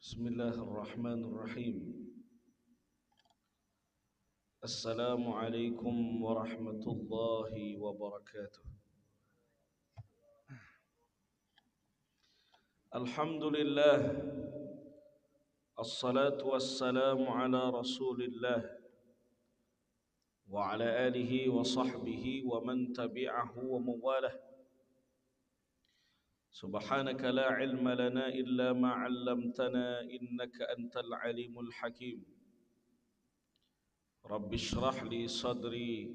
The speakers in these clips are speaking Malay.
Bismillahirrahmanirrahim. Assalamualaikum warahmatullahi wabarakatuh. Alhamdulillah. Assalatu wassalamu ala rasulillah wa ala alihi wa sahbihi wa man tabi'ahu wa mawalah. Subhanaka la ilma lana illa ma 'allamtana innaka antal alimul hakim. Rabbi shrah li sadri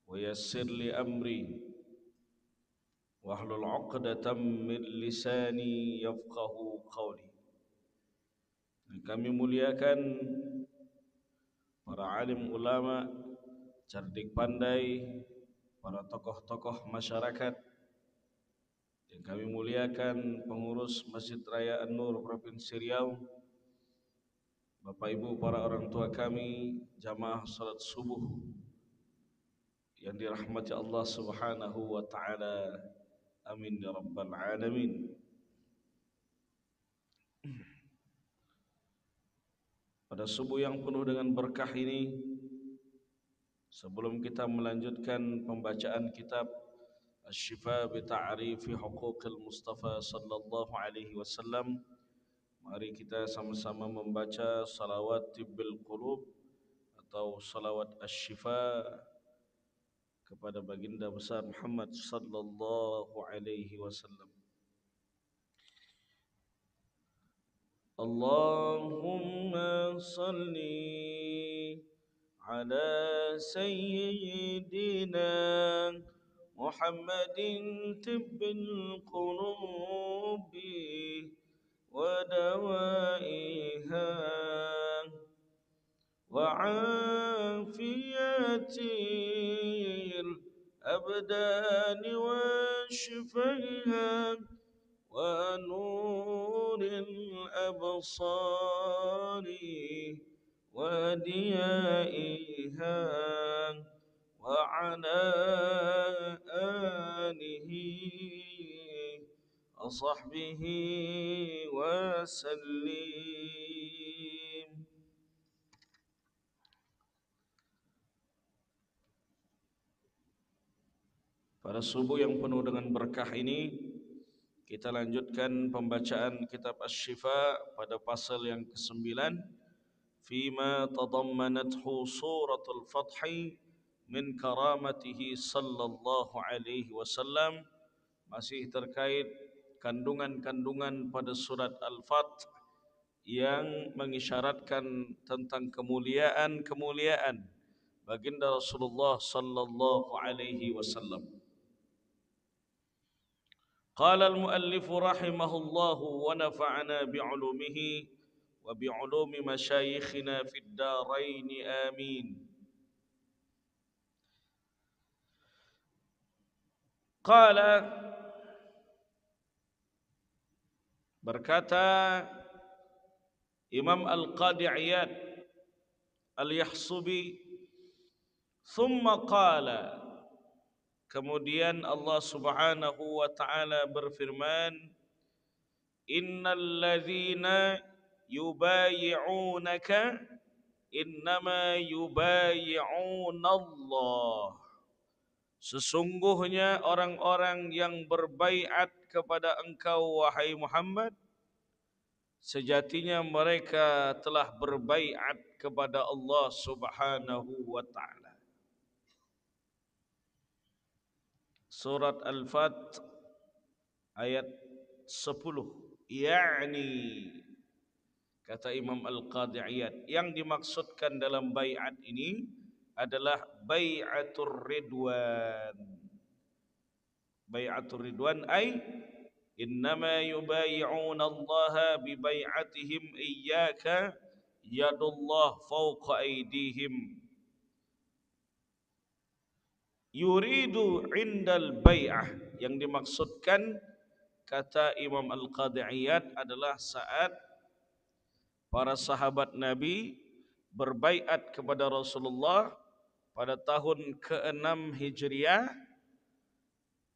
wa yassir li amri wahlul 'uqdatam min lisani yafqahu qawli. Kami muliakan para alim ulama, cerdik pandai, para tokoh-tokoh masyarakat. Dan kami muliakan pengurus Masjid Raya An-Nur Provinsi Riau, Bapak Ibu para orang tua kami, jamaah salat subuh yang dirahmati Allah Subhanahu wa taala. Amin ya rabbal alamin. Pada subuh yang penuh dengan berkah ini, sebelum kita melanjutkan pembacaan kitab Asy-Syifa bi Ta'rifi Huquqil Mustafa sallallahu alaihi wasallam, mari kita sama-sama membaca salawat tibbil qulub atau salawat Asy-Syifa kepada baginda besar Muhammad sallallahu alaihi wasallam. Allahumma salli ala sayyidina Muhammadin tibbil qulubi wa dawaiha wa afiyatil abdani wa shifaiha ونور الأبصار وديائها وعلى آله وصحبه وسلم. Pada subuh yang penuh dengan berkah ini, kita lanjutkan pembacaan kitab Asy-Syifa pada pasal yang ke-9, fima tadammanathu suratul Fath min karamatihi sallallahu alaihi wasallam, masih terkait kandungan-kandungan pada surat Al-Fath yang mengisyaratkan tentang kemuliaan-kemuliaan baginda Rasulullah sallallahu alaihi wasallam. قال المؤلف رحمه الله ونفعنا بعلومه وبعلوم مشايخنا في الدارين آمين. قال, berkata Imam Al-Qadi Iyad Al-Yahsubi, thumma qala, kemudian Allah Subhanahu wa taala berfirman, innal ladzina yubayyi'unaka innama yubayyi'unallah. Sesungguhnya orang-orang yang berbaiat kepada engkau wahai Muhammad, sejatinya mereka telah berbaiat kepada Allah Subhanahu wa taala. Surat Al-Fath ayat 10. Yakni, kata Imam Al-Qadi Iyad, yang dimaksudkan dalam baiat ini adalah bai'atur ridwan. Bai'atur ridwan ay innama yubayi'una Allah bi bai'atihim iyyaka yadullah fawqa aydihim. Yuridu indal bai'ah, yang dimaksudkan kata Imam Al-Qadi Iyad adalah saat para sahabat Nabi berbaiat kepada Rasulullah pada tahun ke-6 Hijriah,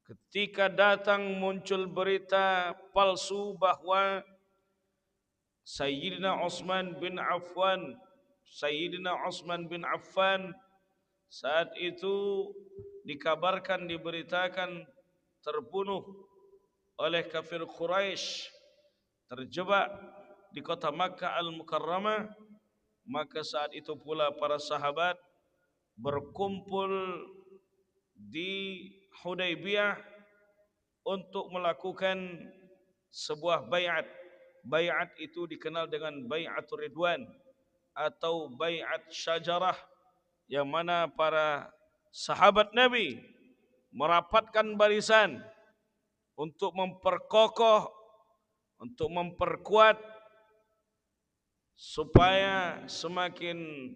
ketika datang muncul berita palsu bahwa Sayyidina Utsman bin Affan. Sayyidina Utsman bin Affan saat itu dikabarkan, diberitakan terbunuh oleh kafir Quraisy, terjebak di kota Makkah Al-Mukarramah. Maka saat itu pula para sahabat berkumpul di Hudaybiyah untuk melakukan sebuah baiat. Baiat itu dikenal dengan Baiatur Ridwan atau Baiat Syajarah, yang mana para sahabat Nabi merapatkan barisan untuk memperkokoh, untuk memperkuat supaya semakin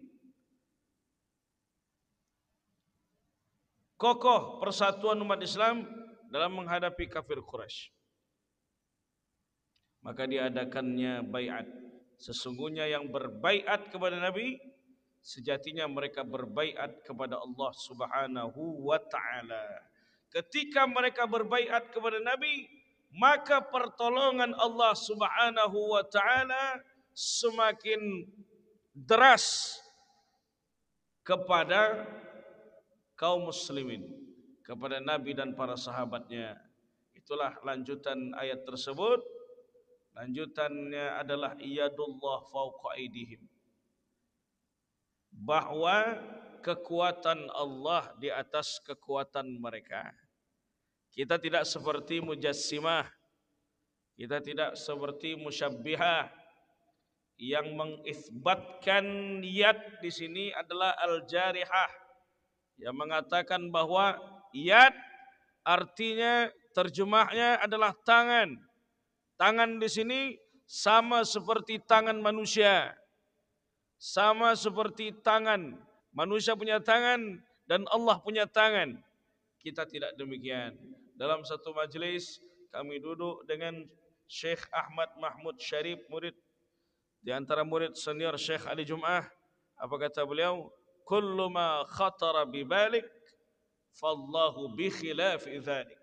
kokoh persatuan umat Islam dalam menghadapi kafir Quraisy. Maka diadakannya baiat. Sesungguhnya yang berbaiat kepada Nabi, sejatinya mereka berbaiat kepada Allah Subhanahu wa taala. Ketika mereka berbaiat kepada Nabi, maka pertolongan Allah Subhanahu wa taala semakin deras kepada kaum muslimin, kepada Nabi dan para sahabatnya. Itulah lanjutan ayat tersebut. Lanjutannya adalah iyadullah fauqa aidihim, bahwa kekuatan Allah di atas kekuatan mereka. Kita tidak seperti mujassimah, kita tidak seperti musyabbihah yang mengisbatkan yad di sini adalah al-jarihah, yang mengatakan bahwa yad artinya terjemahnya adalah tangan. Tangan di sini sama seperti tangan manusia. Sama seperti tangan. Manusia punya tangan dan Allah punya tangan. Kita tidak demikian. Dalam satu majelis kami duduk dengan Syekh Ahmad Mahmud Syarif, murid di antara murid senior Syekh Ali Jum'ah. Apa kata beliau? Kullu ma khatara bibalik fallahu bi khilafi dzalik.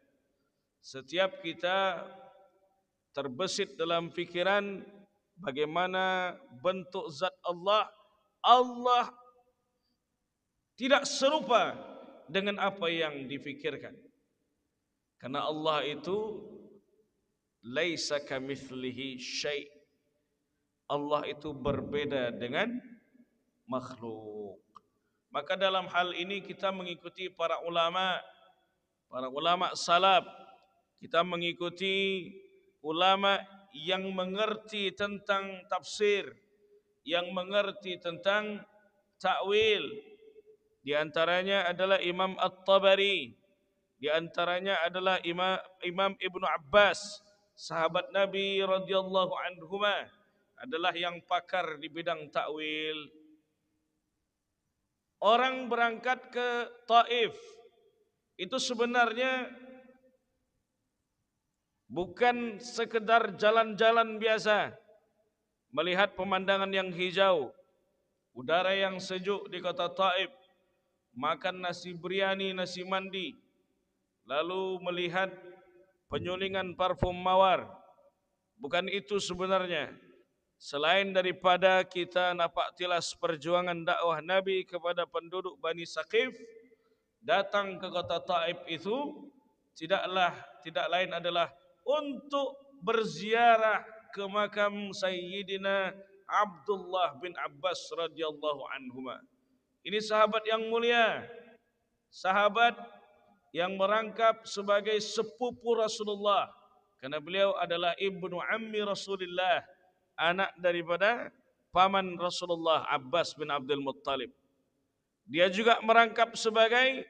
Setiap kita terbesit dalam fikiran bagaimana bentuk zat Allah, Allah tidak serupa dengan apa yang difikirkan. Karena Allah itu laisa kamitslihi syai'. Allah itu berbeda dengan makhluk. Maka dalam hal ini kita mengikuti para ulama salaf. Kita mengikuti ulama yang mengerti tentang tafsir, yang mengerti tentang ta'wil. Di antaranya adalah Imam At-Tabari, di antaranya adalah Imam Ibnu Abbas, sahabat Nabi radhiyallahu anhuma, adalah yang pakar di bidang ta'wil. Orang berangkat ke Taif itu sebenarnya bukan sekedar jalan-jalan biasa, melihat pemandangan yang hijau, udara yang sejuk di kota Taif, makan nasi biryani, nasi mandi, lalu melihat penyulingan parfum mawar. Bukan itu sebenarnya. Selain daripada kita napak tilas perjuangan dakwah Nabi kepada penduduk Bani Saqif, datang ke kota Taif itu tidak lain adalah untuk berziarah ke makam Sayyidina Abdullah bin Abbas radhiyallahu anhuma. Ini sahabat yang mulia, sahabat yang merangkap sebagai sepupu Rasulullah, karena beliau adalah ibnu ammi Rasulullah, anak daripada paman Rasulullah Abbas bin Abdul Muttalib. Dia juga merangkap sebagai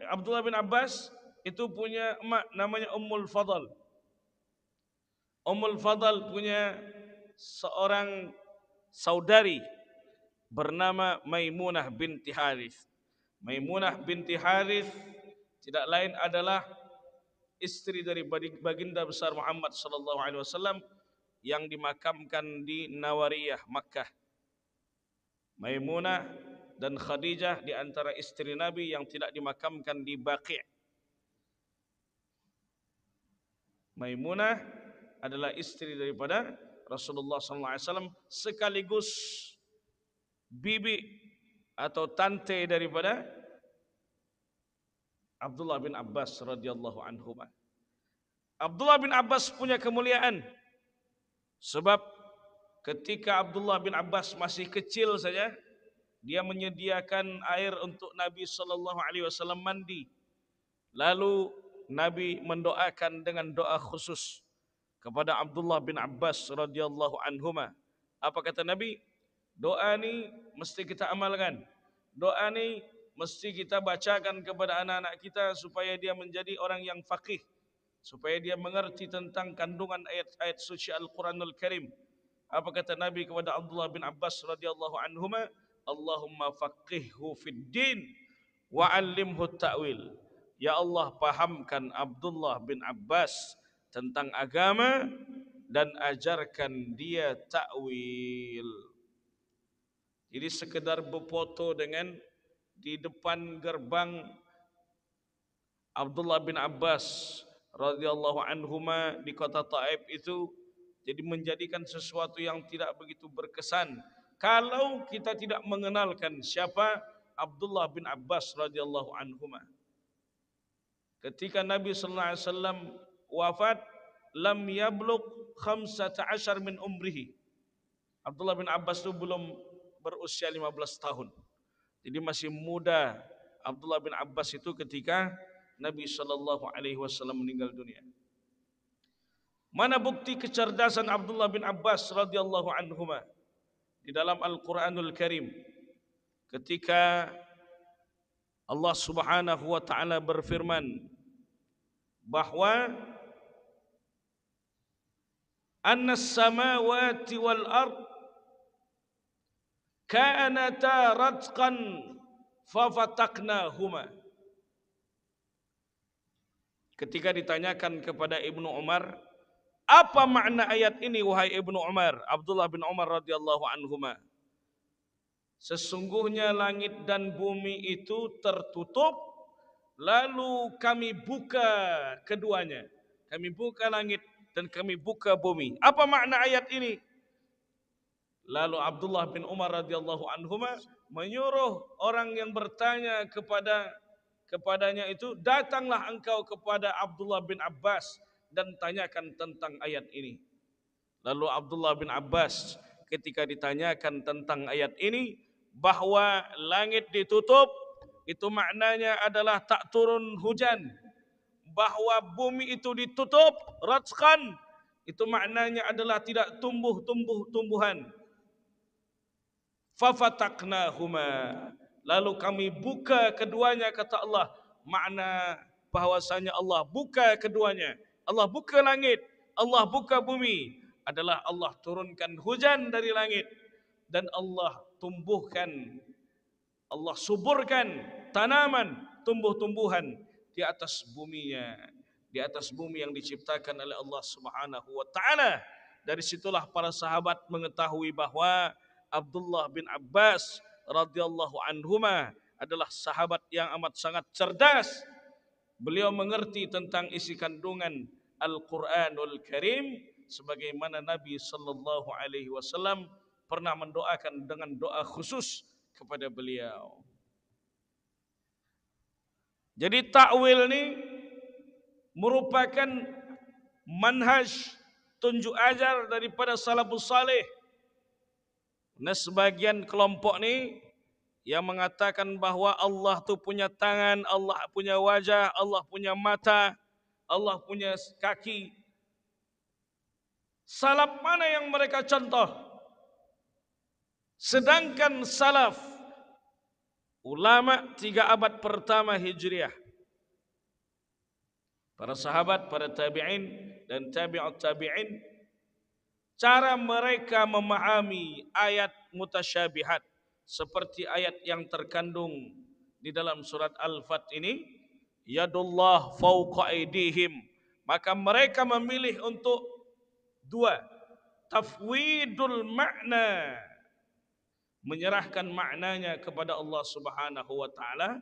Abdullah bin Abbas itu punya emak namanya Ummul Fadl. Ummul Fadl punya seorang saudari bernama Maimunah binti Harith. Maimunah binti Harith tidak lain adalah istri dari baginda besar Muhammad sallallahu alaihi wasallam yang dimakamkan di Nawariyah, Makkah. Maimunah dan Khadijah di antara istri Nabi yang tidak dimakamkan di Baqi'. Maimunah adalah istri daripada Rasulullah SAW sekaligus bibi atau tante daripada Abdullah bin Abbas radhiyallahu anhu. Abdullah bin Abbas punya kemuliaan sebab ketika Abdullah bin Abbas masih kecil saja dia menyediakan air untuk Nabi sallallahu alaihi wasallam mandi. Lalu Nabi mendoakan dengan doa khusus kepada Abdullah bin Abbas radhiyallahu anhuma. Apa kata Nabi? Doa ni mesti kita amalkan. Doa ni mesti kita bacakan kepada anak-anak kita supaya dia menjadi orang yang faqih, supaya dia mengerti tentang kandungan ayat-ayat suci Al-Quranul Karim. Apa kata Nabi kepada Abdullah bin Abbas radhiyallahu anhuma? Allahumma faqihhu fid din wa 'allimhu ta'wil. Ya Allah, pahamkan Abdullah bin Abbas tentang agama dan ajarkan dia ta'wil. Jadi sekedar berfoto dengan di depan gerbang Abdullah bin Abbas radhiyallahu anhuma di kota Taif itu jadi menjadikan sesuatu yang tidak begitu berkesan kalau kita tidak mengenalkan siapa Abdullah bin Abbas radhiyallahu anhuma. Ketika Nabi sallallahu alaihi wasallam wafat, lam yablugh 15 min umrihi. Abdullah bin Abbas itu belum berusia 15 tahun. Jadi masih muda Abdullah bin Abbas itu ketika Nabi sallallahu alaihi wasallam meninggal dunia. Mana bukti kecerdasan Abdullah bin Abbas radhiyallahu anhuma di dalam Al-Qur'anul Karim ketika Allah Subhanahu wa taala berfirman bahwa annas samawati wal ard kanata ratqan fafataqnahuma. Ketika ditanyakan kepada Ibnu Umar, apa makna ayat ini wahai Ibnu Umar? Abdullah bin Umar radhiyallahu anhuma. Sesungguhnya langit dan bumi itu tertutup, lalu kami buka keduanya. Kami buka langit dan kami buka bumi. Apa makna ayat ini? Lalu Abdullah bin Umar radhiyallahu anhuma menyuruh orang yang bertanya kepadanya itu, datanglah engkau kepada Abdullah bin Abbas dan tanyakan tentang ayat ini. Lalu Abdullah bin Abbas ketika ditanyakan tentang ayat ini bahwa langit ditutup, itu maknanya adalah tak turun hujan. Bahwa bumi itu ditutup, ratskan, itu maknanya adalah tidak tumbuh-tumbuhan. Fafataqnahuma, lalu kami buka keduanya, kata Allah. Makna bahwasanya Allah buka keduanya. Allah buka langit, Allah buka bumi adalah Allah turunkan hujan dari langit dan Allah tumbuhkan, Allah suburkan tanaman, tumbuh-tumbuhan di atas buminya, di atas bumi yang diciptakan oleh Allah Subhanahu wa taala. Dari situlah para sahabat mengetahui bahwa Abdullah bin Abbas radhiyallahu anhuma adalah sahabat yang amat sangat cerdas. Beliau mengerti tentang isi kandungan Al-Quranul Karim sebagaimana Nabi sallallahu alaihi wasallam pernah mendoakan dengan doa khusus kepada beliau. Jadi takwil ini merupakan manhaj tunjuk ajar daripada salafus saleh. Nah, sebagian kelompok ni yang mengatakan bahwa Allah tu punya tangan, Allah punya wajah, Allah punya mata, Allah punya kaki. Salaf mana yang mereka contoh? Sedangkan salaf ulama 3 abad pertama Hijriah, para sahabat, para tabi'in dan tabi'ut tabi'in, cara mereka memahami ayat mutasyabihat seperti ayat yang terkandung di dalam surat Al-Fat ini, yadullah fawqa aydihim, maka mereka memilih untuk 2, tafwidul makna, menyerahkan maknanya kepada Allah Subhanahu wa taala,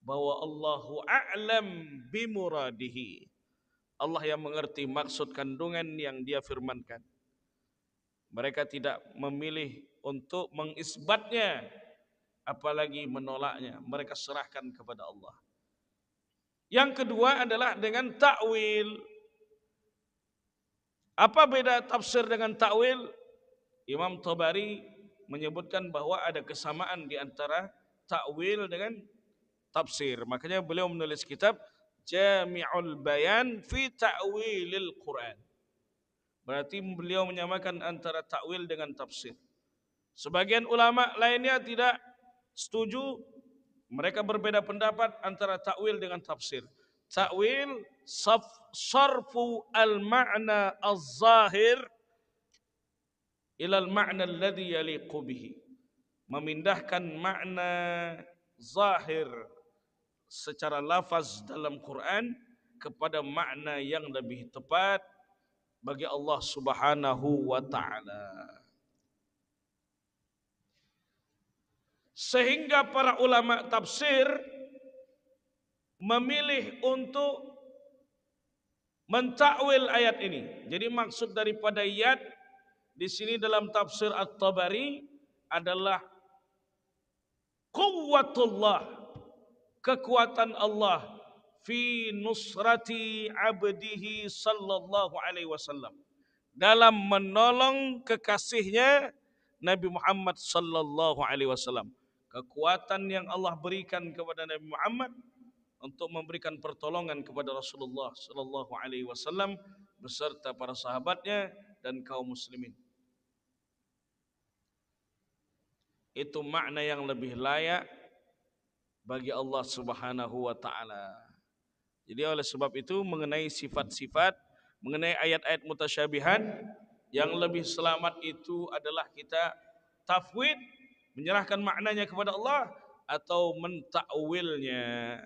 bahwa Allahu a'lam bimuradihi, Allah yang mengerti maksud kandungan yang Dia firmankan. Mereka tidak memilih untuk mengisbatnya, apalagi menolaknya. Mereka serahkan kepada Allah. Yang kedua adalah dengan ta'wil. Apa beda tafsir dengan ta'wil? Imam Tabari menyebutkan bahwa ada kesamaan di antara ta'wil dengan tafsir. Makanya beliau menulis kitab Jami'ul Bayan fi Ta'wilil Quran. Berarti beliau menyamakan antara ta'wil dengan tafsir. Sebagian ulama lainnya tidak setuju. Mereka berbeda pendapat antara ta'wil dengan tafsir. Ta'wil sarfu al-ma'na az-zahir ila al-ma'na alladhi yaliqu bihi. Memindahkan makna zahir secara lafaz dalam Quran kepada makna yang lebih tepat bagi Allah Subhanahu wa taala. Sehingga para ulama tafsir memilih untuk mentakwil ayat ini. Jadi maksud daripada yad di sini dalam tafsir At-Tabari adalah quwwatullah, kekuatan Allah fi nusrati abdihi sallallahu alaihi wasallam, dalam menolong kekasihnya Nabi Muhammad sallallahu alaihi wasallam. Kekuatan yang Allah berikan kepada Nabi Muhammad untuk memberikan pertolongan kepada Rasulullah sallallahu alaihi wasallam beserta para sahabatnya dan kaum muslimin. Itu makna yang lebih layak bagi Allah Subhanahu wa taala. Jadi oleh sebab itu mengenai sifat-sifat, mengenai ayat-ayat mutasyabihat, yang lebih selamat itu adalah kita tafwid, menyerahkan maknanya kepada Allah, atau mentakwilnya.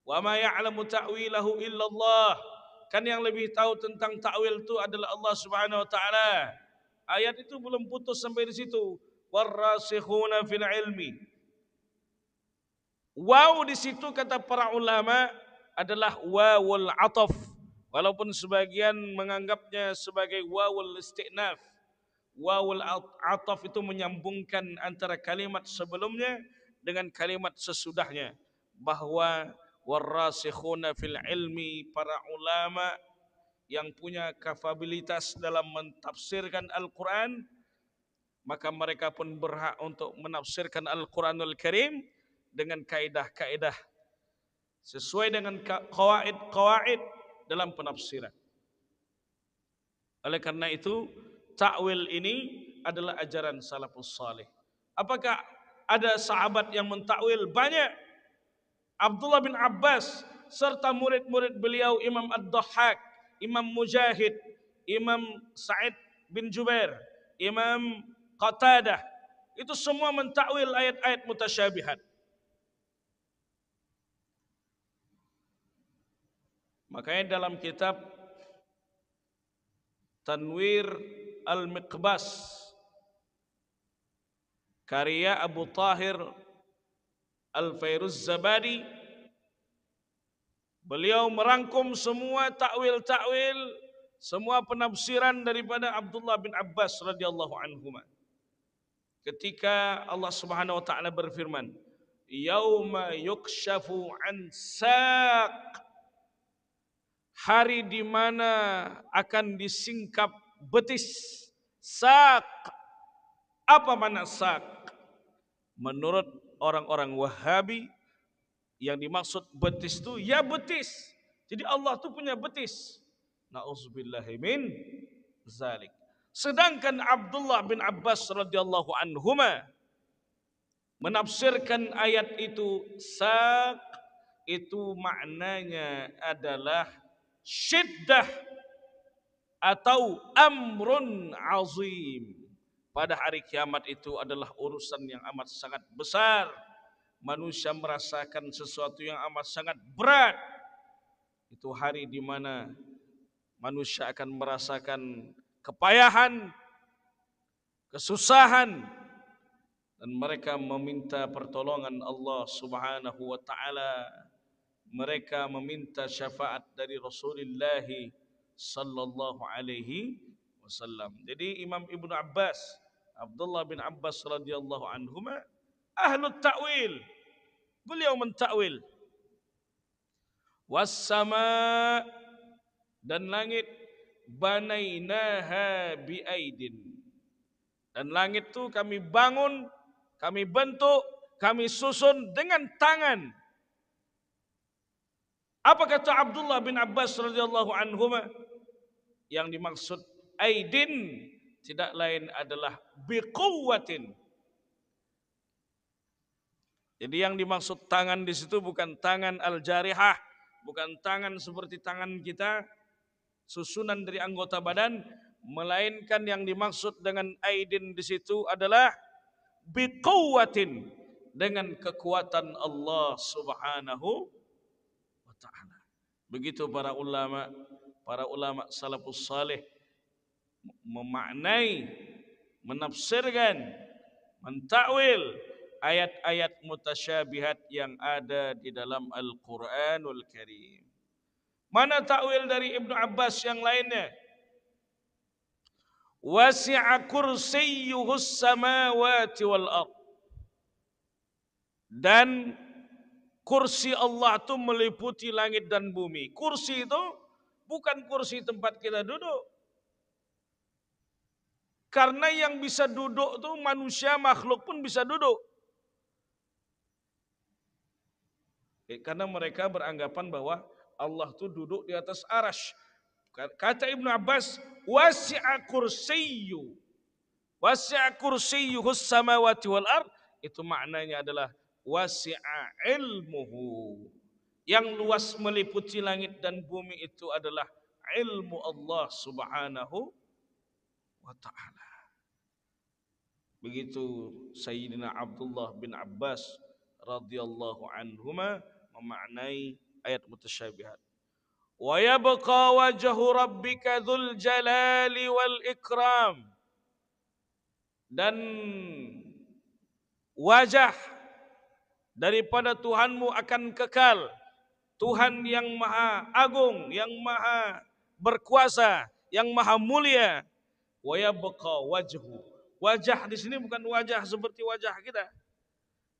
Wa ma ya'lamu ta'wilahu illallah. Kan yang lebih tahu tentang takwil itu adalah Allah Subhanahu wa taala. Ayat itu belum putus sampai di situ. Warrasikhuna fil ilmi. Waw di situ kata para ulama adalah wawul ataf. Walaupun sebagian menganggapnya sebagai wawul isti'naf. Wawul ataf itu menyambungkan antara kalimat sebelumnya dengan kalimat sesudahnya, bahwa warrasikhuna fil ilmi, para ulama yang punya kapabilitas dalam mentafsirkan Al-Quran, maka mereka pun berhak untuk menafsirkan Al-Quranul Karim dengan kaidah-kaidah sesuai dengan kawaid dalam penafsiran. Oleh karena itu, ta'wil ini adalah ajaran salafus salih. Apakah ada sahabat yang mentakwil? Banyak. Abdullah bin Abbas serta murid-murid beliau, Imam Ad-Dhahhak, Imam Mujahid, Imam Sa'id bin Jubair, Imam Qatadah, itu semua mentakwil ayat-ayat mutasyabihat. Makanya dalam kitab Tanwir Al-Miqbas karya Abu Tahir Al-Fairuz Zabadi, beliau merangkum semua takwil-takwil, semua penafsiran daripada Abdullah bin Abbas radhiyallahu anhu. Ketika Allah Subhanahu wa taala berfirman, "Yauma yukshafu an saq," hari di mana akan disingkap betis. Saq. Apa makna saq? Menurut orang-orang Wahabi, yang dimaksud betis itu ya betis. Jadi Allah itu punya betis. Nauzubillahi min zalik. Sedangkan Abdullah bin Abbas radhiyallahu anhuma menafsirkan ayat itu, saq itu maknanya adalah syiddah atau amrun azim. Pada hari kiamat itu adalah urusan yang amat sangat besar. Manusia merasakan sesuatu yang amat sangat berat. Itu hari di mana manusia akan merasakan kepayahan, kesusahan, dan mereka meminta pertolongan Allah Subhanahu wa taala mereka meminta syafaat dari Rasulullah sallallahu alaihi wasallam. Jadi Imam Ibnu Abbas, Abdullah bin Abbas radhiyallahu anhuma ahlut ta'wil. Beliau mentakwil was sama dan langit banainaha biaidin. Dan langit itu kami bangun, kami bentuk, kami susun dengan tangan. Apa kata Abdullah bin Abbas radhiyallahu anhuma? Yang dimaksud aidin tidak lain adalah biquwwatin. Jadi yang dimaksud tangan di situ bukan tangan al-jarihah, bukan tangan seperti tangan kita, susunan dari anggota badan, melainkan yang dimaksud dengan aidin di situ adalah biquwwatin, dengan kekuatan Allah Subhanahu wa taala. Begitu para ulama salafus saleh memaknai, menafsirkan, mentakwil ayat-ayat mutasyabihat yang ada di dalam Al-Qur'anul Karim. Mana takwil dari Ibnu Abbas yang lainnya? Wasi'a kursiyyuhus samawati wal ardh. Dan kursi Allah itu meliputi langit dan bumi. Kursi itu bukan kursi tempat kita duduk. Karena yang bisa duduk itu manusia, makhluk pun bisa duduk. Karena mereka beranggapan bahwa Allah itu duduk di atas arasy. Kata Ibnu Abbas, wasi'a kursiyyu. Wasi'a kursiyyuhus samawati wal ard. Itu maknanya adalah wasi'a ilmuhu. Yang luas meliputi langit dan bumi itu adalah ilmu Allah Subhanahu wa ta'ala. Begitu Sayyidina Abdullah bin Abbas radhiyallahu anhuma memaknai ayat mutasyabihat. Wa yabqa wajhu rabbika dzul jalali wal ikram. Dan wajah daripada Tuhanmu akan kekal. Tuhan yang maha agung, yang maha berkuasa, yang maha mulia. Wa yabqa wajhu. Wajah di sini bukan wajah seperti wajah kita.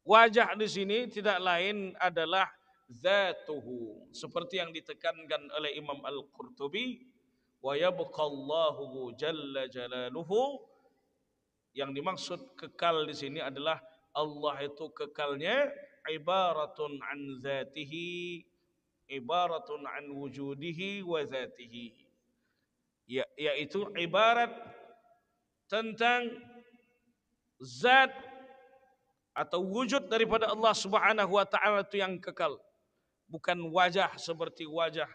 Wajah di sini tidak lain adalah zatuhu, seperti yang ditekankan oleh Imam Al-Qurtubi, wa yabqallahu jalla jalaluhu. Yang dimaksud kekal di sini adalah Allah itu kekalnya ibaratun an zatihi, ibaratun an wujudihi wa zatihi. Yaitu ibarat tentang zat atau wujud daripada Allah Subhanahu wa taala itu yang kekal, bukan wajah seperti wajah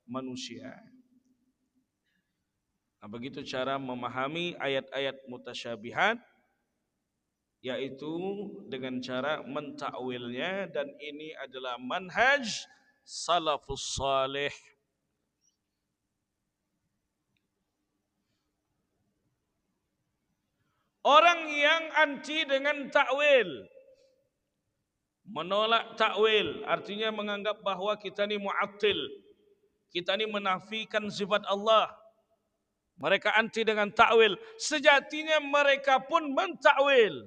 manusia. Nah, begitu cara memahami ayat-ayat mutasyabihat, yaitu dengan cara mentakwilnya, dan ini adalah manhaj salafus salih. Orang yang anti dengan takwil, menolak takwil, artinya menganggap bahwa kita ini mu'attil, kita ini menafikan sifat Allah. Mereka anti dengan takwil. Sejatinya mereka pun mentakwil.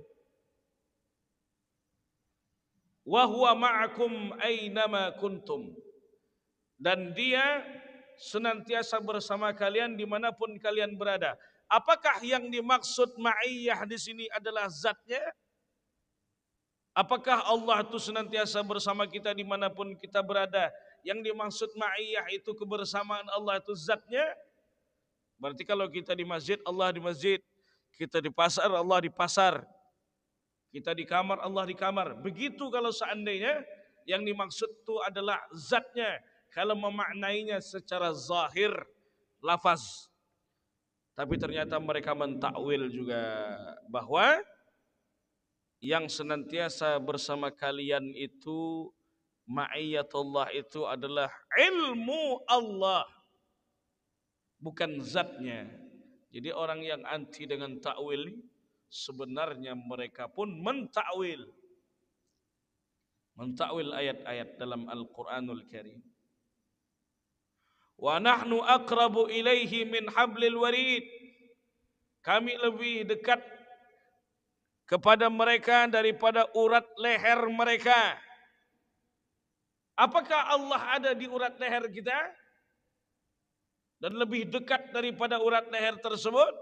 Wa huwa ma'akum aynama kuntum. Dan dia senantiasa bersama kalian dimanapun kalian berada. Apakah yang dimaksud ma'iyah di sini adalah zatnya? Apakah Allah itu senantiasa bersama kita dimanapun kita berada? Yang dimaksud ma'iyah itu kebersamaan Allah itu zatnya? Berarti kalau kita di masjid, Allah di masjid. Kita di pasar, Allah di pasar. Kita di kamar, Allah di kamar. Begitu kalau seandainya yang dimaksud itu adalah zatnya. Kalau memaknainya secara zahir, lafaz. Tapi ternyata mereka mentakwil juga bahwa yang senantiasa bersama kalian itu, ma'iyatullah itu adalah ilmu Allah, bukan zatnya. Jadi orang yang anti dengan takwil sebenarnya mereka pun mentakwil. mentakwil ayat-ayat dalam Al-Qur'anul Karim. Wa nahnu aqrabu ilaihi min hablil warid. Kami lebih dekat kepada mereka daripada urat leher mereka. Apakah Allah ada di urat leher kita? Dan lebih dekat daripada urat leher tersebut?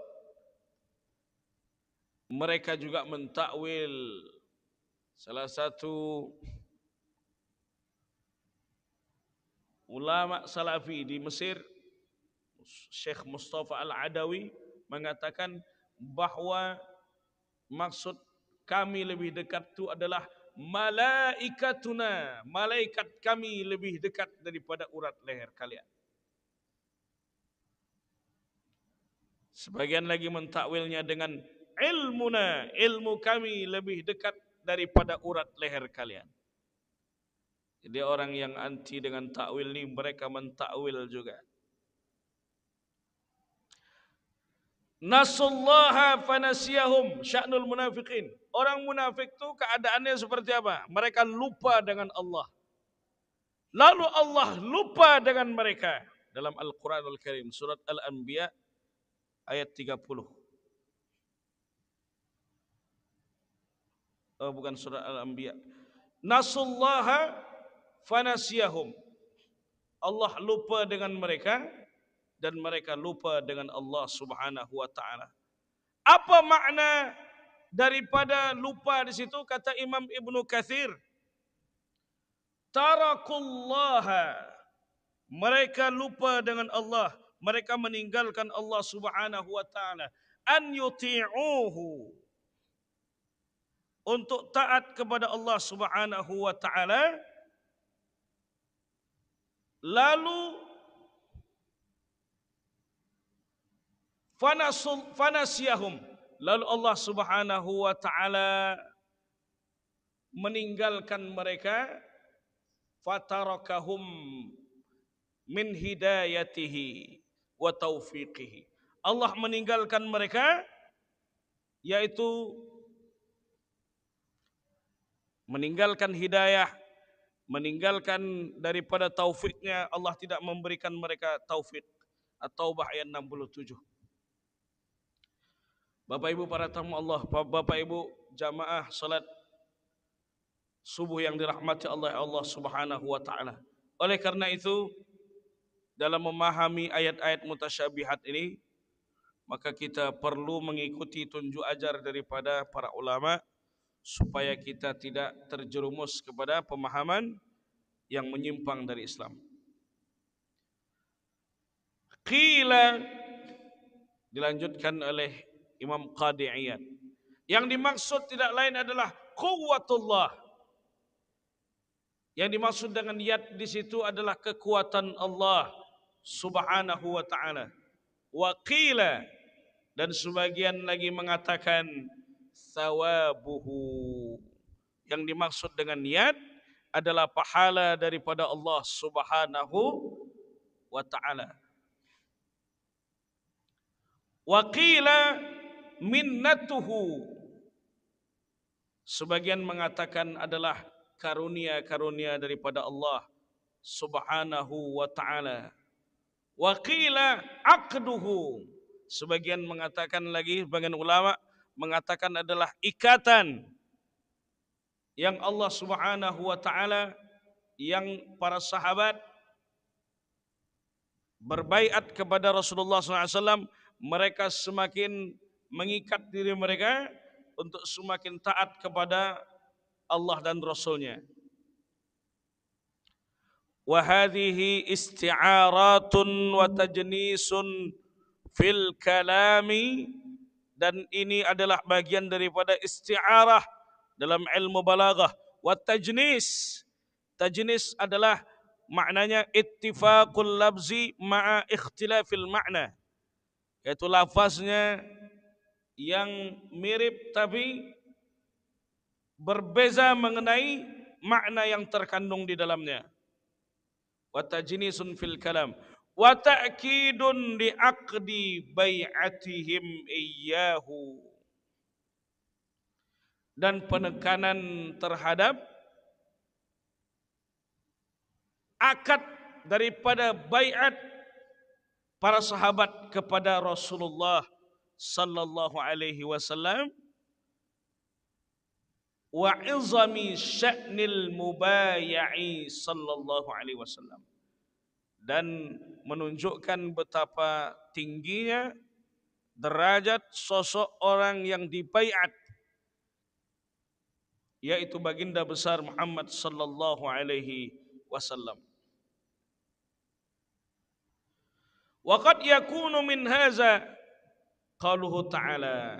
Mereka juga mentakwil salah satu ulama salafi di Mesir, Syekh Mustafa Al-Adawi, mengatakan bahwa maksud kami lebih dekat itu adalah malaikatuna, malaikat kami lebih dekat daripada urat leher kalian. Sebagian lagi mentakwilnya dengan ilmuna, ilmu kami lebih dekat daripada urat leher kalian. Jadi orang yang anti dengan takwil ini, mereka mentakwil juga. Nasullaha fanasiyahum, sya'nul munafiqin. Orang munafik itu keadaannya seperti apa? Mereka lupa dengan Allah. Lalu Allah lupa dengan mereka. Dalam Al-Quranul Karim, surat Al-Anbiya ayat 30. Oh, bukan surat Al-Anbiya. Nasullaha fanasiyahum. Allah lupa dengan mereka dan mereka lupa dengan Allah Subhanahu wa taala. Apa makna daripada lupa di situ? Kata Imam Ibnu Katsir, tarakullaha, mereka lupa dengan Allah, mereka meninggalkan Allah Subhanahu wa taala, an yuti'uhu, untuk taat kepada Allah Subhanahu wa taala, lalu fanasiyahum, lalu Allah Subhanahu wa taala meninggalkan mereka, fatarakahum min hidayatihi wa taufiqihi. Allah meninggalkan mereka, yaitu meninggalkan hidayah, meninggalkan daripada taufiknya. Allah tidak memberikan mereka taufik. At-Taubah ayat 67. Bapak Ibu para tamu Allah, Bapak Ibu jamaah salat subuh yang dirahmati Allah Subhanahu wa taala. Oleh karena itu, dalam memahami ayat-ayat mutasyabihat ini, maka kita perlu mengikuti tunjuk ajar daripada para ulama supaya kita tidak terjerumus kepada pemahaman yang menyimpang dari Islam. Qila, dilanjutkan oleh Imam Qadi Iyad, yang dimaksud tidak lain adalah quwwatullah. Yang dimaksud dengan yad di situ adalah kekuatan Allah Subhanahu wa taala. Wa qila, dan sebagian lagi mengatakan thawabuhu. Yang dimaksud dengan yad adalah pahala daripada Allah Subhanahu wa taala. Wa qila minnatuhu. Sebagian mengatakan adalah karunia-karunia daripada Allah Subhanahu wa taala. Wa qila aqduhu. Sebagian mengatakan lagi, sebagian ulama mengatakan adalah ikatan yang Allah Subhanahu wa taala, yang para sahabat berbaiat kepada Rasulullah SAW, mereka semakin mengikat diri mereka untuk semakin taat kepada Allah dan Rasulnya. Wa hadhihi isti'aratun wa tajnisun fil kalami, dan ini adalah bagian daripada isti'arah dalam ilmu balaghah. Wa tajnis, tajnis adalah maknanya ittifaqul lafzi ma'a ikhtilafil makna, yaitu lafaznya yang mirip tapi berbeza mengenai makna yang terkandung di dalamnya. Wa tajnisun fil kalam wa ta'kidun li aqdi bai'atihim iyyahu, dan penekanan terhadap akad daripada baiat para sahabat kepada Rasulullah sallallahu alaihi wasallam wa izami sya'nil mubayi'i sallallahu alaihi wasallam, dan menunjukkan betapa tingginya derajat sosok orang yang dibaiat, yaitu baginda besar Muhammad sallallahu alaihi wasallam. Wa qad yakunu min hadza qauluhu ta'ala,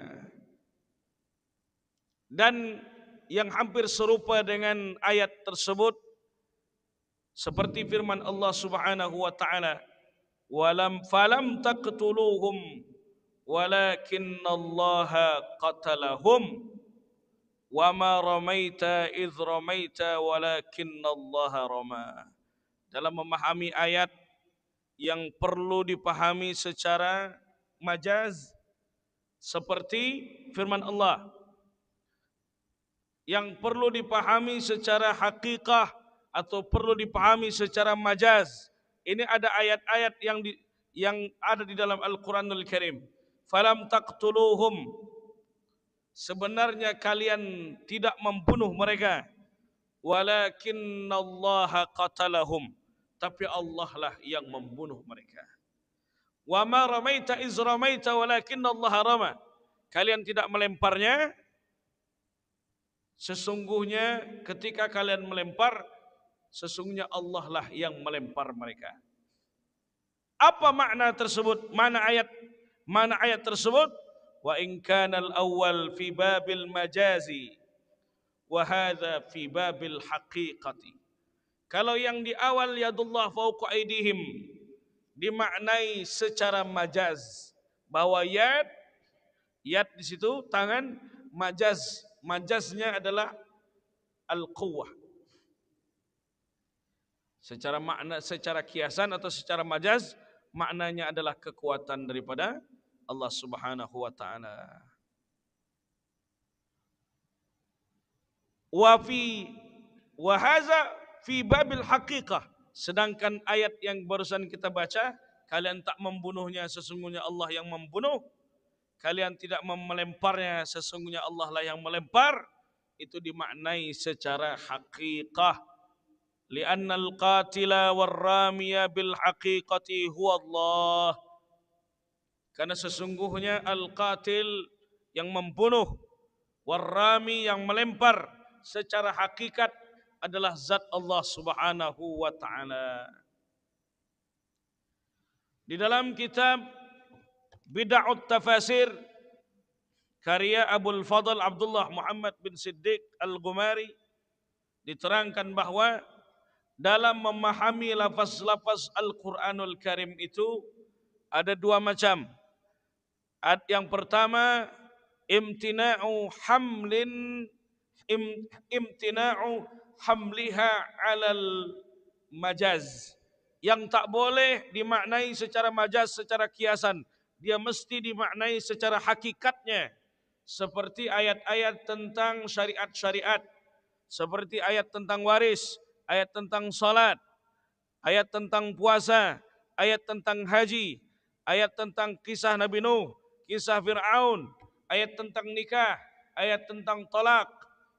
dan yang hampir serupa dengan ayat tersebut seperti firman Allah Subhanahu wa taala, falam taqtuluhum walakinallaha qatalahum wama ramaita idz ramaita walakinallaha rama. Dalam memahami ayat yang perlu dipahami secara majaz seperti firman Allah, yang perlu dipahami secara hakikah atau perlu dipahami secara majaz. Ini ada ayat-ayat yang ada di dalam Al-Quranul Karim. Falam taqtuluhum, sebenarnya kalian tidak membunuh mereka. Walakinallaha qatalahum, tapi Allah lah yang membunuh mereka. Wa ma ramaita iz ramaita walakinallaha rama, kalian tidak melemparnya, sesungguhnya ketika kalian melempar, sesungguhnya Allah lah yang melempar mereka. Apa makna tersebut? Mana ayat tersebut? Wa in kana al-awwal fi babil majazi wa hadza fi babil haqiqati. Kalau yang di awal yadullah fawqa aydihim dimaknai secara majaz, bahwa yad di situ tangan, majaznya adalah al-quwwah. Secara makna, secara kiasan atau secara majaz, maknanya adalah kekuatan daripada Allah Subhanahu wa taala. Wa hadza fi babil haqiqah. Sedangkan ayat yang barusan kita baca, kalian tak membunuhnya, sesungguhnya Allah yang membunuh. Kalian tidak melemparnya, sesungguhnya Allah lah yang melempar. Itu dimaknai secara haqiqah. Li'annal qatila warramiya bil haqiqati huwa Allah. Karena sesungguhnya al-qatil yang membunuh, warrami yang melempar, secara hakikat adalah zat Allah Subhanahu wa taala. Di dalam kitab Bid'ahut Tafasir karya Abul Fadl Abdullah Muhammad bin Siddiq Al-Ghumari diterangkan bahwa dalam memahami lafaz-lafaz Al-Quranul Karim itu ada dua macam. Yang pertama, imtina'u hamliha alal majaz, yang tak boleh dimaknai secara majaz, secara kiasan. Dia mesti dimaknai secara hakikatnya, seperti ayat-ayat tentang syariat-syariat, seperti ayat tentang waris, ayat tentang salat, ayat tentang puasa, ayat tentang haji, ayat tentang kisah Nabi Nuh, kisah Fir'aun, ayat tentang nikah, ayat tentang talak.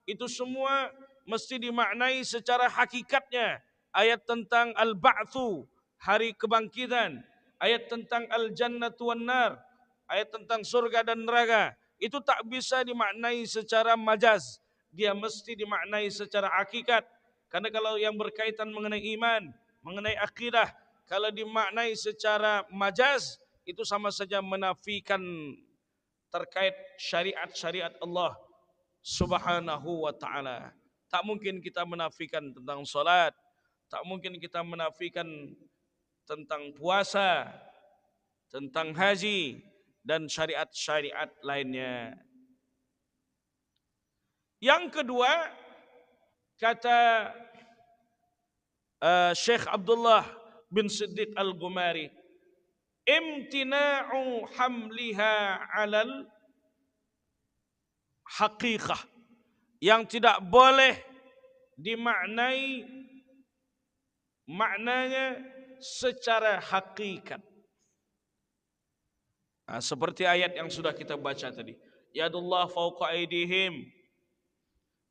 Itu semua mesti dimaknai secara hakikatnya. Ayat tentang al-ba'tsu, hari kebangkitan, ayat tentang al-jannatu wan nar, ayat tentang surga dan neraka, itu tak bisa dimaknai secara majaz. Dia mesti dimaknai secara hakikat. Karena kalau yang berkaitan mengenai iman, mengenai akidah, kalau dimaknai secara majaz, itu sama saja menafikan terkait syariat-syariat Allah Subhanahu wa ta'ala. Tak mungkin kita menafikan tentang salat, tak mungkin kita menafikan tentang puasa, tentang haji, dan syariat-syariat lainnya. Yang kedua, kata Syekh Abdullah bin Siddiq Al-Ghumari, imtina'u hamliha alal haqiqah, yang tidak boleh dimaknai maknanya secara hakikat. Nah, seperti ayat yang sudah kita baca tadi. Yadullah fawqa aydihim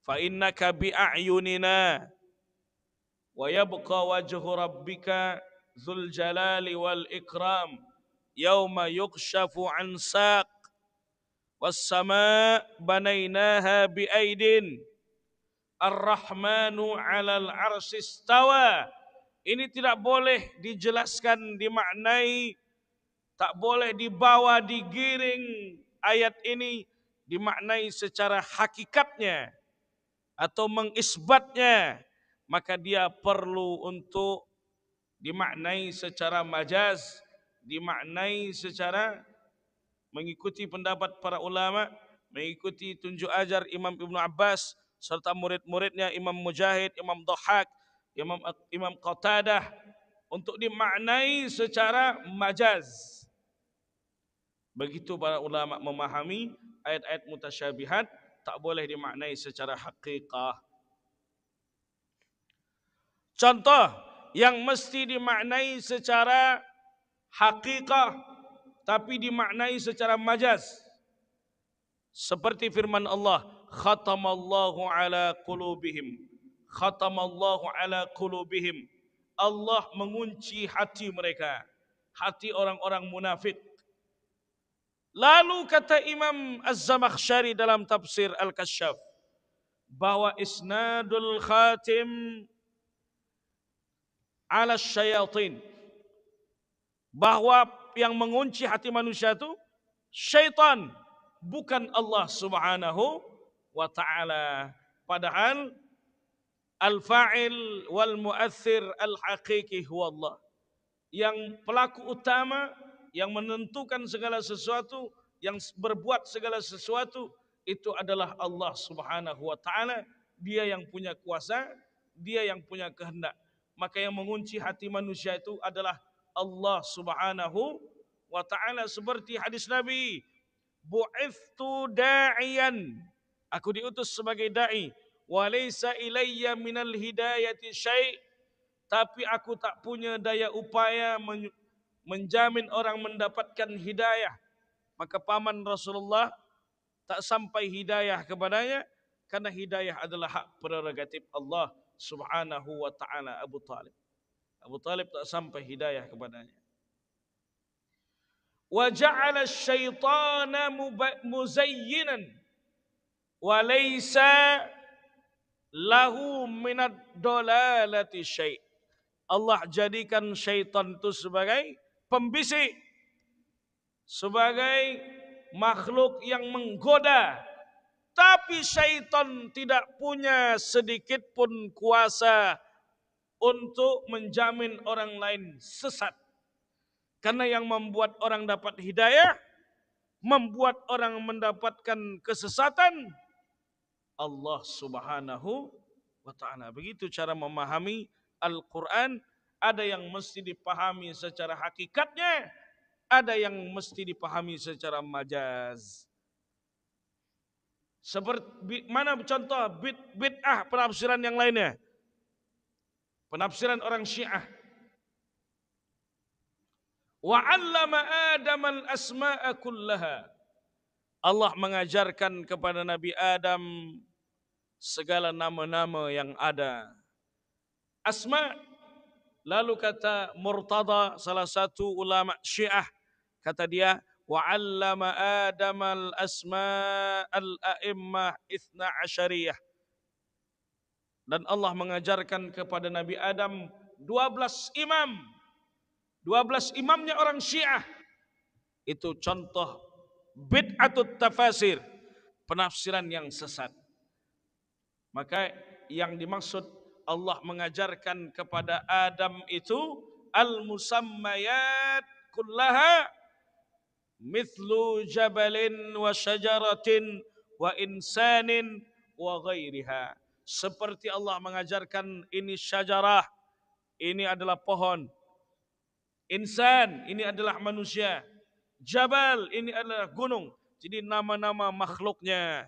fa innaka bi'ayunina wa yabqa wajhu rabbika dzul jalali wal ikram yauma yukshafu an saq was sama' banainaha bi aidin ar-rahmanu 'alal 'arsy istawa. Ini tidak boleh dijelaskan, dimaknai, tak boleh dibawa, digiring. Ayat ini dimaknai secara hakikatnya atau mengisbatnya, maka dia perlu untuk dimaknai secara majaz, dimaknai secara mengikuti pendapat para ulama, mengikuti tunjuk ajar Imam Ibnu Abbas serta murid-muridnya Imam Mujahid, Imam Dhahak, Imam Qatadah, untuk dimaknai secara majaz. Begitu para ulama memahami ayat-ayat mutasyabihat, tak boleh dimaknai secara hakikah. Contoh yang mesti dimaknai secara hakikah tapi dimaknai secara majaz, seperti firman Allah, khatamallahu ala qulubihim. Khatamallahu ala qulubihim. Allah mengunci hati mereka, hati orang-orang munafik. Lalu kata Imam Az-Zamakhsyari dalam tafsir Al-Kasyaf, bahwa isnadul khatim ala syayatin, bahwa yang mengunci hati manusia itu syaitan, bukan Allah Subhanahu wa ta'ala. Padahal al-fa'il wal mu'athir al-haqiqi huwa Allah. Yang pelaku utama, yang menentukan segala sesuatu, yang berbuat segala sesuatu, itu adalah Allah Subhanahu wa ta'ala. Dia yang punya kuasa, dia yang punya kehendak. Maka yang mengunci hati manusia itu adalah Allah Subhanahu wa ta'ala. Seperti hadis Nabi, bu'ithtu da'iyan, aku diutus sebagai da'i, wa laysa ilayya minal hidayati syai', tapi aku tak punya daya upaya menjamin orang mendapatkan hidayah. Maka paman Rasulullah tak sampai hidayah kepadanya, karena hidayah adalah hak prerogatif Allah Subhanahu wa ta'ala. Abu Talib tak sampai hidayah kepadanya. Wa ja'ala asyaitana muzayyinan wa laysa lahu minad dalalati syai'. Allah jadikan syaitan itu sebagai pembisik, sebagai makhluk yang menggoda. Tapi syaitan tidak punya sedikit pun kuasa untuk menjamin orang lain sesat. Karena yang membuat orang dapat hidayah, membuat orang mendapatkan kesesatan, Allah Subhanahu wa ta'ala. Begitu cara memahami Al-Quran. Ada yang mesti dipahami secara hakikatnya, ada yang mesti dipahami secara majaz. Seperti mana contoh bid'ah penafsiran yang lainnya? Penafsiran orang Syiah. Wa 'allama Adam al-asma'a kullaha. Allah mengajarkan kepada Nabi Adam segala nama-nama yang ada. Asma. Lalu kata Murtada, salah satu ulama Syiah, kata dia, wa 'allama Adam al-asma' al-a'immah 12. Dan Allah mengajarkan kepada Nabi Adam 12 imam. 12 imamnya orang Syiah. Itu contoh bid'atut tafasir, penafsiran yang sesat. Maka yang dimaksud Allah mengajarkan kepada Adam itu al-musammayat kullaha mithlu jabalin wa syajaratin wa insanin wa ghairiha. Seperti Allah mengajarkan ini syajarah, ini adalah pohon. Insan, ini adalah manusia. Jabal, ini adalah gunung. Jadi nama-nama makhluknya.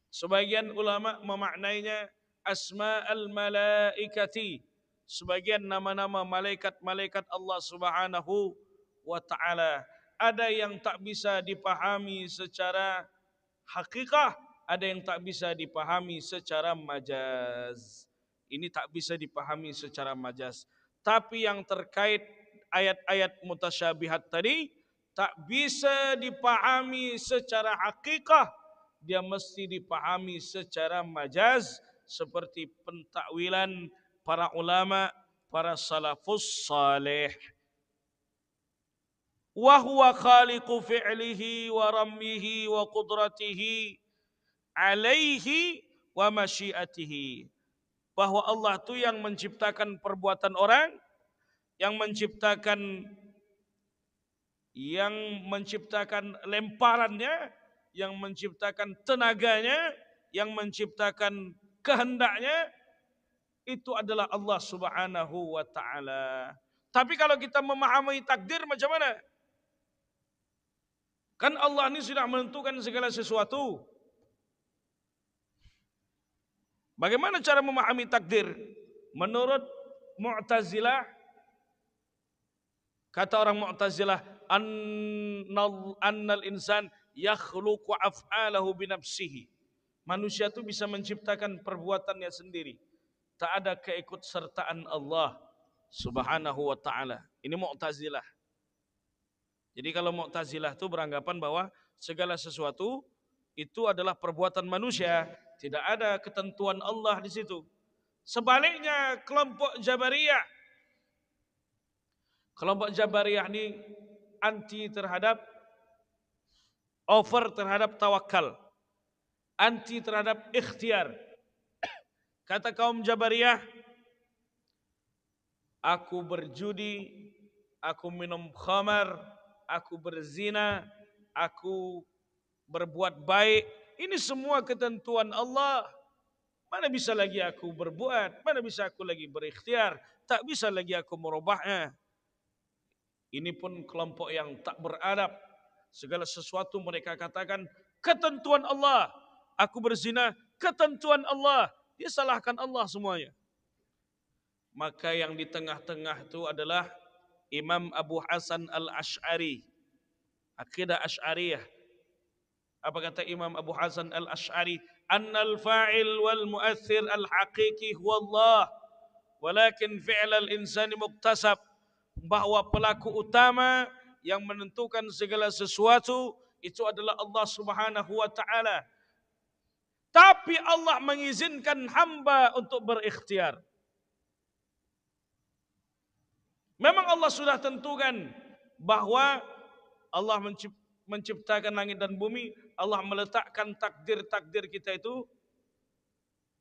Sebagian ulama memaknainya asma'al malaikati, sebagian nama-nama malaikat-malaikat Allah Subhanahu wa taala. Ada yang tak bisa dipahami secara hakikah, ada yang tak bisa dipahami secara majaz. Ini tak bisa dipahami secara majaz. Tapi yang terkait ayat-ayat mutasyabihat tadi tak bisa dipahami secara hakikah, dia mesti dipahami secara majaz seperti pentakwilan para ulama, para salafus saleh. Wa huwa khaliqu fi'lihi wa ramyihi wa qudratihi alaihi wa masyiatihi. Bahwa Allah itu yang menciptakan perbuatan orang, yang menciptakan lemparannya, yang menciptakan tenaganya, yang menciptakan kehendaknya, itu adalah Allah Subhanahu wa taala. Tapi kalau kita memahami takdir macam mana? Kan Allah ini sudah menentukan segala sesuatu. Bagaimana cara memahami takdir? Menurut Mu'tazilah, kata orang Mu'tazilah, annal insan yakhluqu af'alahu binafsihi. Manusia itu bisa menciptakan perbuatannya sendiri. Tak ada keikutsertaan Allah Subhanahu wa taala. Ini Mu'tazilah. Jadi kalau Mu'tazilah itu beranggapan bahwa segala sesuatu itu adalah perbuatan manusia, tidak ada ketentuan Allah di situ. Sebaliknya kelompok Jabariyah. Kelompok Jabariyah ini anti terhadap over terhadap tawakal, anti terhadap ikhtiar. Kata kaum Jabariyah, aku berjudi, aku minum khamar, aku berzina, aku berbuat baik, ini semua ketentuan Allah. Mana bisa lagi aku berbuat, mana bisa aku lagi berikhtiar, tak bisa lagi aku merubahnya. Ini pun kelompok yang tak beradab. Segala sesuatu mereka katakan ketentuan Allah. Aku berzina, ketentuan Allah. Dia salahkan Allah semuanya. Maka yang di tengah-tengah itu adalah Imam Abu Hasan Al-Ash'ari. Akidah Ash'ariyah. Apa kata Imam Abu Hasan Al-Ash'ari? Annal fa'il wal mu'athir al-haqiqi huwa Allah. Walakin fi'l al-insani muktasab. Bahwa pelaku utama yang menentukan segala sesuatu itu adalah Allah Subhanahu wa taala. Tapi Allah mengizinkan hamba untuk berikhtiar. Memang Allah sudah tentukan bahwa Allah menciptakan langit dan bumi, Allah meletakkan takdir-takdir kita itu.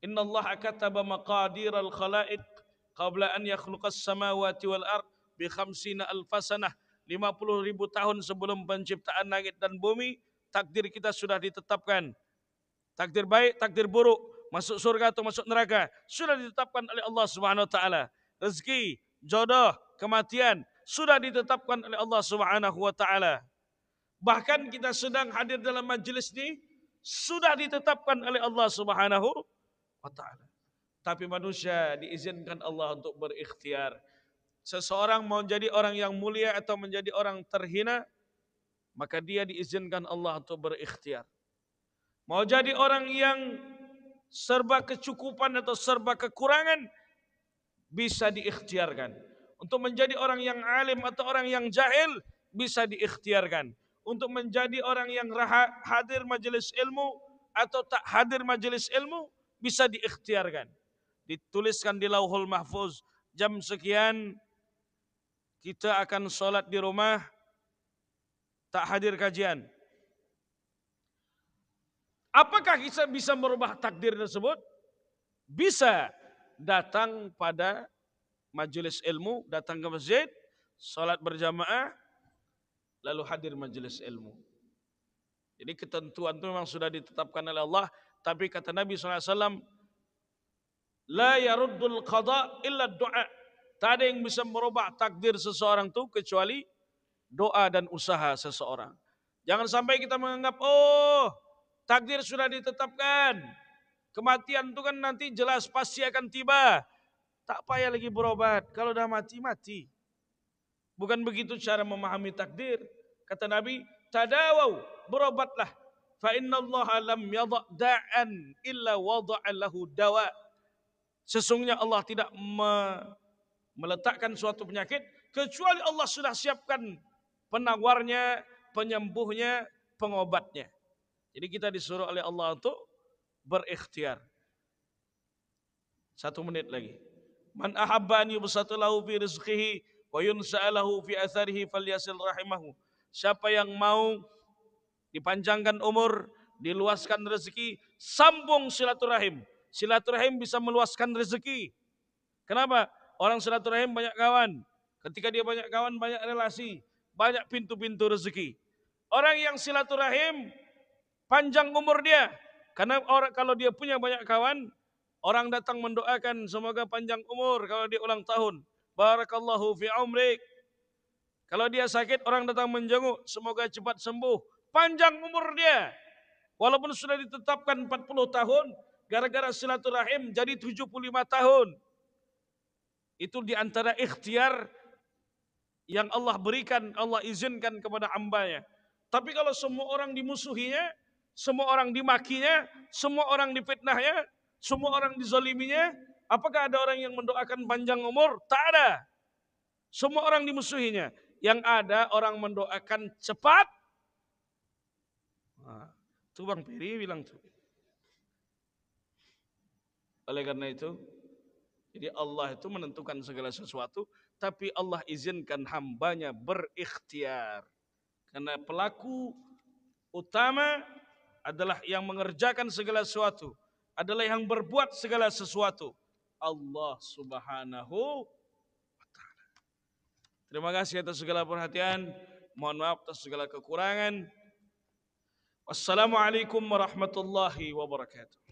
Innallaha kataba maqadiral khalaiq qabla an yakhluqas samawati wal ard bi 50 alfasanah. 50.000 tahun sebelum penciptaan langit dan bumi, takdir kita sudah ditetapkan. Takdir baik, takdir buruk, masuk surga atau masuk neraka, sudah ditetapkan oleh Allah Subhanahu wa taala. Rezeki, jodoh, kematian sudah ditetapkan oleh Allah Subhanahu wa taala. Bahkan kita sedang hadir dalam majelis ini sudah ditetapkan oleh Allah Subhanahu wa taala. Tapi manusia diizinkan Allah untuk berikhtiar. Seseorang mau jadi orang yang mulia atau menjadi orang terhina, maka dia diizinkan Allah untuk berikhtiar. Mau jadi orang yang serba kecukupan atau serba kekurangan, bisa diikhtiarkan. Untuk menjadi orang yang alim atau orang yang jahil, bisa diikhtiarkan. Untuk menjadi orang yang hadir majelis ilmu atau tak hadir majelis ilmu, bisa diikhtiarkan. Dituliskan di Lauhul Mahfuz, jam sekian kita akan sholat di rumah, tak hadir kajian. Apakah kita bisa merubah takdir tersebut? Bisa. Datang pada majelis ilmu, datang ke masjid, sholat berjamaah, lalu hadir majelis ilmu. Jadi ketentuan itu memang sudah ditetapkan oleh Allah. Tapi kata Nabi SAW, la yaruddul qada illa doa. Tak ada yang bisa merubah takdir seseorang itu kecuali doa dan usaha seseorang. Jangan sampai kita menganggap, oh takdir sudah ditetapkan. Kematian itu kan nanti jelas pasti akan tiba. Tak payah lagi berobat. Kalau dah mati, mati. Bukan begitu cara memahami takdir. Kata Nabi, tadawau, berobatlah. Fa inna Allah lam yadha' da'an illa wada'a lahu dawa. Sesungguhnya Allah tidak meletakkan suatu penyakit kecuali Allah sudah siapkan penawarnya, penyembuhnya, pengobatnya. Jadi kita disuruh oleh Allah untuk berikhtiar. 1 menit lagi. Man ahabba an yubsata lahu fi rizqihi wa yunsa'alahu fi atharihi falyasil rahimahu. Siapa yang mau dipanjangkan umur, diluaskan rezeki, sambung silaturahim. Silaturahim bisa meluaskan rezeki. Kenapa? Orang silaturahim banyak kawan. Ketika dia banyak kawan, banyak relasi, banyak pintu-pintu rezeki. Orang yang silaturahim, panjang umur dia. Karena orang kalau dia punya banyak kawan, orang datang mendoakan semoga panjang umur kalau dia ulang tahun. Barakallahu fi umrik. Kalau dia sakit, orang datang menjenguk, semoga cepat sembuh. Panjang umur dia. Walaupun sudah ditetapkan 40 tahun, gara-gara silaturahim jadi 75 tahun. Itu diantara ikhtiar yang Allah berikan, Allah izinkan kepada hambanya. Tapi kalau semua orang dimusuhinya, semua orang dimakinya, semua orang difitnahnya, semua orang dizaliminya, apakah ada orang yang mendoakan panjang umur? Tak ada. Semua orang dimusuhinya. Yang ada orang mendoakan cepat. Nah, itu Bang Piri bilang tuh. Oleh karena itu, jadi Allah itu menentukan segala sesuatu, tapi Allah izinkan hambanya berikhtiar. Karena pelaku utama adalah yang mengerjakan segala sesuatu, adalah yang berbuat segala sesuatu. Allah Subhanahu wa Ta'ala. Terima kasih atas segala perhatian. Mohon maaf atas segala kekurangan. Wassalamualaikum warahmatullahi wabarakatuh.